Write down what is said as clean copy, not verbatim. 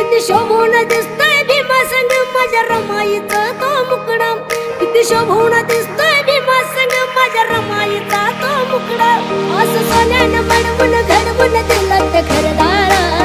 किती शोभून दिसतोय भीमा संग माझ्या रमाईचा तो मुकडा, किती शोभून दिसतोय भीमा संग माझ्या रमाईचा तो मुकडा. असं सोन्यानं मडवून घडवून दिलं ते घरदार.